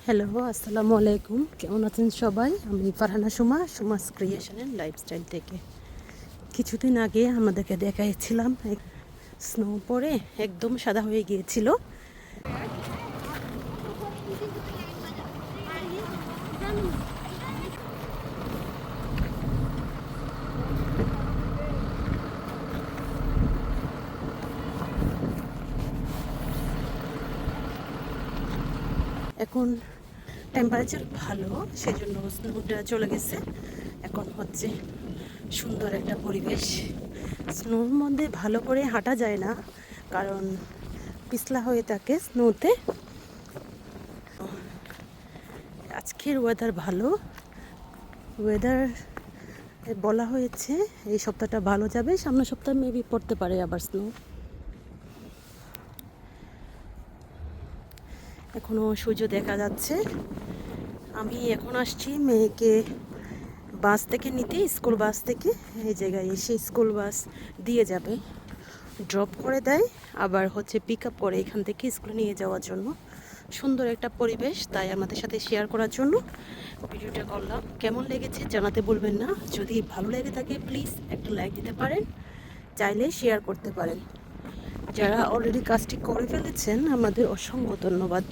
Hello, আসসালামু আলাইকুম। কেমন আছেন সবাই? আমি Farhana Suma's creation and lifestyle থেকে। কিছুদিন আগে আমাদেরকে দেখাইছিলাম স্নো পরে একদম সাদা হয়ে গিয়েছিল। এখন টেম্পারেচার ভালো, সেজন্য স্নোটা চলে গেছে। এখন হচ্ছে সুন্দর একটা পরিবেশ। স্নোর মধ্যে ভালো করে হাঁটা যায় না, কারণ পিছলা হয়ে থাকে স্নোতে। আজকের ওয়েদার ভালো। ওয়েদার বলা হয়েছে এই সপ্তাহটা ভালো যাবে, সামনের সপ্তাহ মেবি পড়তে পারে আবার স্নো। এখনও সূর্য দেখা যাচ্ছে। আমি এখন আসছি মেয়েকে বাস থেকে নিতে, স্কুল বাস থেকে। এই জায়গায় এসে স্কুল বাস দিয়ে যাবে, ড্রপ করে দেয়, আবার হচ্ছে পিক আপ করে এখান থেকে স্কুলে নিয়ে যাওয়ার জন্য। সুন্দর একটা পরিবেশ, তাই আমাদের সাথে শেয়ার করার জন্য ভিডিওটা করলাম। কেমন লেগেছে জানাতে বলবেন না। যদি ভালো লেগে থাকে প্লিজ একটা লাইক দিতে পারেন, চাইলে শেয়ার করতে পারেন। যারা অলরেডি কাজটি করে ফেলেছেন আমাদের অসংখ্য ধন্যবাদ।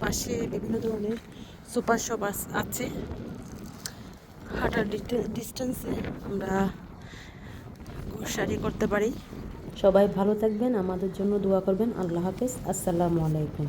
পাশে বিভিন্ন ধরনের সুপার শপ আছে। হাঁটার ডিস্টেন্সে আমরা গ্রোসারি করতে পারি। সবাই ভালো থাকবেন, আমাদের জন্য দোয়া করবেন। আল্লাহ হাফেজ, আসসালামু আলাইকুম।